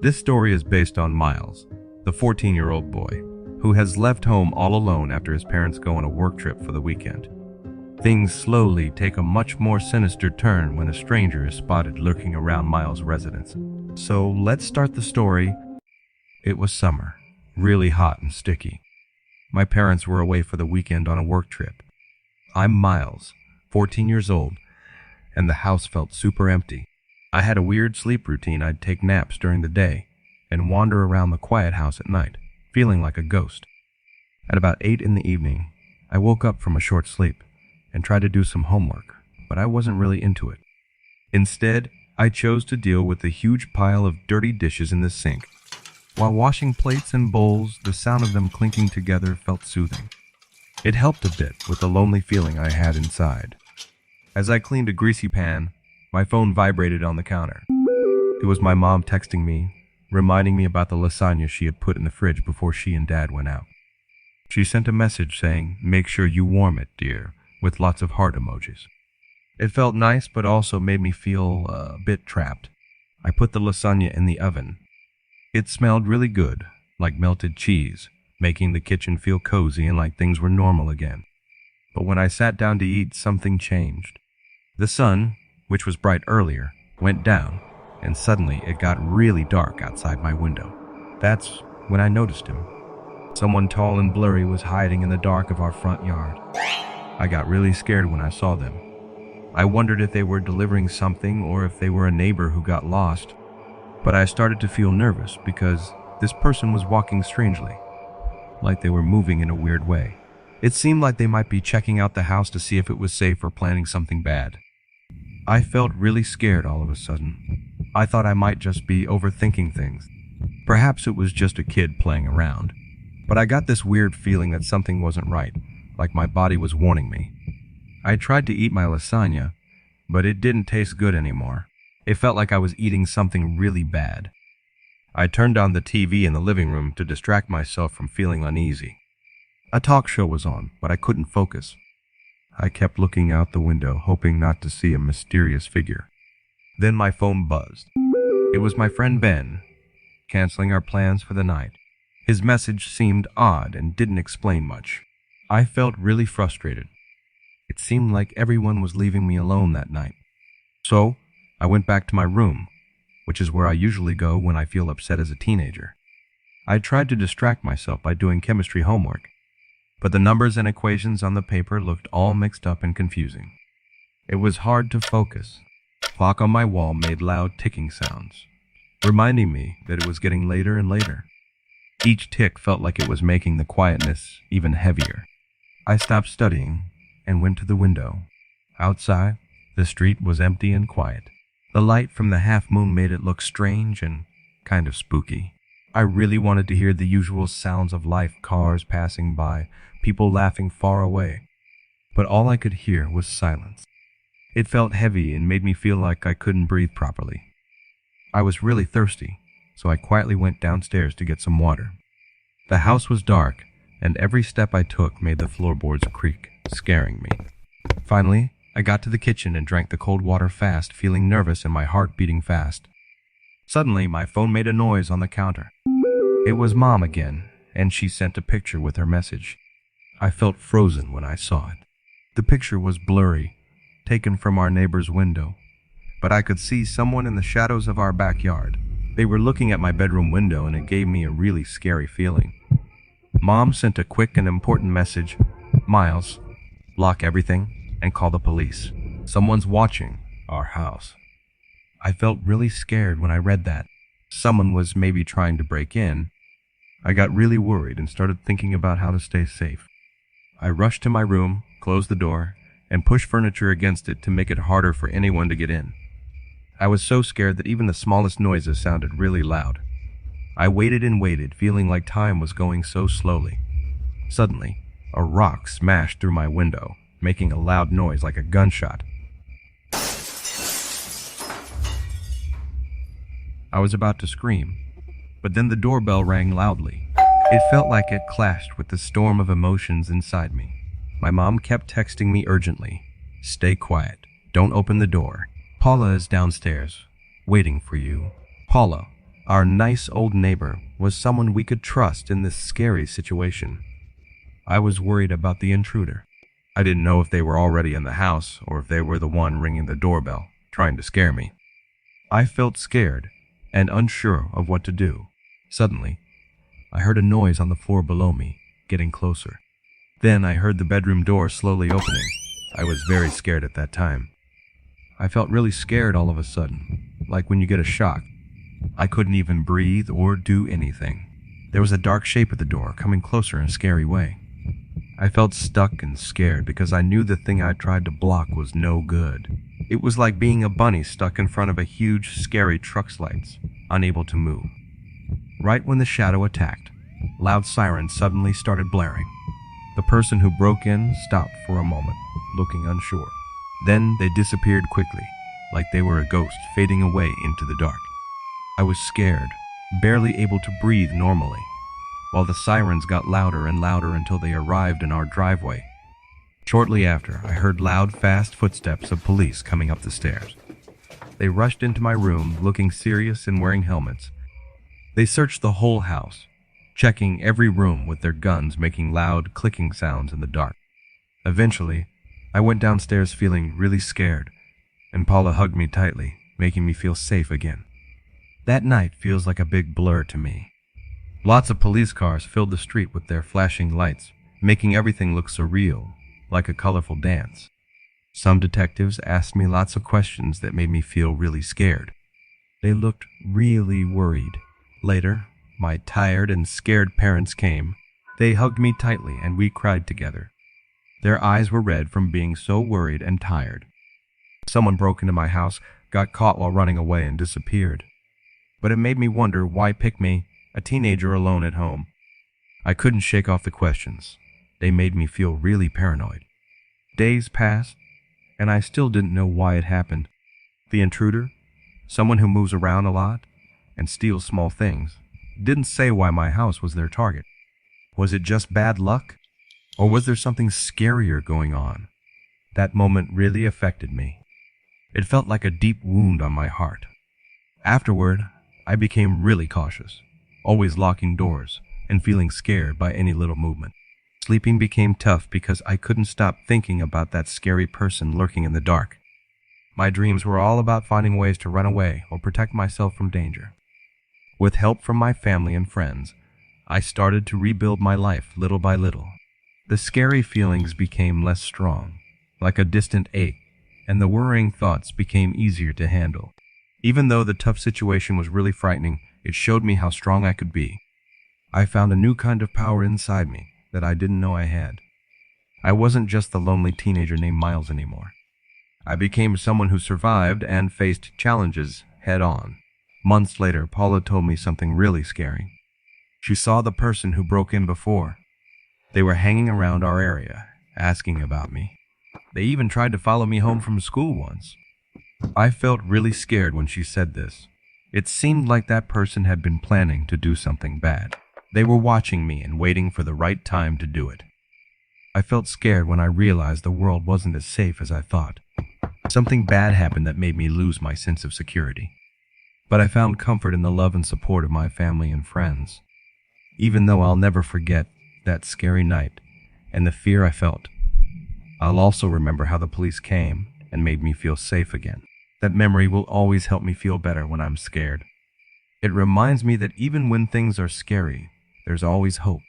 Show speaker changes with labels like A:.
A: This story is based on Miles, the 14-year-old boy, who has left home all alone after his parents go on a work trip for the weekend. Things slowly take a much more sinister turn when a stranger is spotted lurking around Miles' residence. So let's start the story. It was summer, really hot and sticky. My parents were away for the weekend on a work trip. I'm Miles, 14 years old, and the house felt super empty. I had a weird sleep routine. I'd take naps during the day and wander around the quiet house at night, feeling like a ghost. At about 8 in the evening, I woke up from a short sleep and tried to do some homework, but I wasn't really into it. Instead, I chose to deal with the huge pile of dirty dishes in the sink. While washing plates and bowls, the sound of them clinking together felt soothing. It helped a bit with the lonely feeling I had inside. As I cleaned a greasy pan, my phone vibrated on the counter. It was my mom texting me, reminding me about the lasagna she had put in the fridge before she and Dad went out. She sent a message saying, "Make sure you warm it, dear," with lots of heart emojis. It felt nice, but also made me feel a bit trapped. I put the lasagna in the oven. It smelled really good, like melted cheese, making the kitchen feel cozy and like things were normal again. But when I sat down to eat, something changed. The sun, which was bright earlier, went down, and suddenly it got really dark outside my window. That's when I noticed him. Someone tall and blurry was hiding in the dark of our front yard. I got really scared when I saw them. I wondered if they were delivering something or if they were a neighbor who got lost. But I started to feel nervous because this person was walking strangely, like they were moving in a weird way. It seemed like they might be checking out the house to see if it was safe or planning something bad. I felt really scared all of a sudden. I thought I might just be overthinking things. Perhaps it was just a kid playing around. But I got this weird feeling that something wasn't right, like my body was warning me. I tried to eat my lasagna, but it didn't taste good anymore. It felt like I was eating something really bad. I turned on the TV in the living room to distract myself from feeling uneasy. A talk show was on, but I couldn't focus. I kept looking out the window, hoping not to see a mysterious figure. Then my phone buzzed. It was my friend Ben, canceling our plans for the night. His message seemed odd and didn't explain much. I felt really frustrated. It seemed like everyone was leaving me alone that night. So, I went back to my room, which is where I usually go when I feel upset as a teenager. I tried to distract myself by doing chemistry homework, but the numbers and equations on the paper looked all mixed up and confusing. It was hard to focus. The clock on my wall made loud ticking sounds, reminding me that it was getting later and later. Each tick felt like it was making the quietness even heavier. I stopped studying and went to the window. Outside, the street was empty and quiet. The light from the half-moon made it look strange and kind of spooky. I really wanted to hear the usual sounds of life, cars passing by, people laughing far away. But all I could hear was silence. It felt heavy and made me feel like I couldn't breathe properly. I was really thirsty, so I quietly went downstairs to get some water. The house was dark, and every step I took made the floorboards creak, scaring me. Finally, I got to the kitchen and drank the cold water fast, feeling nervous and my heart beating fast. Suddenly, my phone made a noise on the counter. It was Mom again, and she sent a picture with her message. I felt frozen when I saw it. The picture was blurry, taken from our neighbor's window, but I could see someone in the shadows of our backyard. They were looking at my bedroom window, and it gave me a really scary feeling. Mom sent a quick and important message. "Miles, lock everything and call the police. Someone's watching our house." I felt really scared when I read that. Someone was maybe trying to break in. I got really worried and started thinking about how to stay safe. I rushed to my room, closed the door, and pushed furniture against it to make it harder for anyone to get in. I was so scared that even the smallest noises sounded really loud. I waited and waited, feeling like time was going so slowly. Suddenly, a rock smashed through my window, making a loud noise like a gunshot. I was about to scream, but then the doorbell rang loudly. It felt like it clashed with the storm of emotions inside me. My mom kept texting me urgently, "Stay quiet. Don't open the door. Paula is downstairs, waiting for you." Paula, Our nice old neighbor was someone we could trust in this scary situation. I was worried about the intruder. I didn't know if they were already in the house or if they were the one ringing the doorbell, trying to scare me. I felt scared and unsure of what to do. Suddenly, I heard a noise on the floor below me, getting closer. Then I heard the bedroom door slowly opening. I was very scared at that time. I felt really scared all of a sudden, like when you get a shock. I couldn't even breathe or do anything. There was a dark shape at the door, coming closer in a scary way. I felt stuck and scared because I knew the thing I tried to block was no good. It was like being a bunny stuck in front of a huge, scary truck's lights, unable to move. Right when the shadow attacked, loud sirens suddenly started blaring. The person who broke in stopped for a moment, looking unsure. Then they disappeared quickly, like they were a ghost fading away into the dark. I was scared, barely able to breathe normally, while the sirens got louder and louder until they arrived in our driveway. Shortly after, I heard loud, fast footsteps of police coming up the stairs. They rushed into my room, looking serious and wearing helmets. They searched the whole house, checking every room with their guns, making loud, clicking sounds in the dark. Eventually, I went downstairs feeling really scared, and Paula hugged me tightly, making me feel safe again. That night feels like a big blur to me. Lots of police cars filled the street with their flashing lights, making everything look surreal, like a colorful dance. Some detectives asked me lots of questions that made me feel really scared. They looked really worried. Later, my tired and scared parents came. They hugged me tightly and we cried together. Their eyes were red from being so worried and tired. Someone broke into my house, got caught while running away, and disappeared. But it made me wonder why pick me, a teenager alone at home. I couldn't shake off the questions. They made me feel really paranoid. Days passed, and I still didn't know why it happened. The intruder, someone who moves around a lot and steals small things, didn't say why my house was their target. Was it just bad luck? Or was there something scarier going on? That moment really affected me. It felt like a deep wound on my heart. Afterward, I became really cautious, always locking doors and feeling scared by any little movement. Sleeping became tough because I couldn't stop thinking about that scary person lurking in the dark. My dreams were all about finding ways to run away or protect myself from danger. With help from my family and friends, I started to rebuild my life little by little. The scary feelings became less strong, like a distant ache, and the worrying thoughts became easier to handle. Even though the tough situation was really frightening, it showed me how strong I could be. I found a new kind of power inside me that I didn't know I had. I wasn't just the lonely teenager named Miles anymore. I became someone who survived and faced challenges head on. Months later, Paula told me something really scary. She saw the person who broke in before. They were hanging around our area, asking about me. They even tried to follow me home from school once. I felt really scared when she said this. It seemed like that person had been planning to do something bad. They were watching me and waiting for the right time to do it. I felt scared when I realized the world wasn't as safe as I thought. Something bad happened that made me lose my sense of security. But I found comfort in the love and support of my family and friends. Even though I'll never forget that scary night and the fear I felt, I'll also remember how the police came and made me feel safe again. That memory will always help me feel better when I'm scared. It reminds me that even when things are scary, there's always hope.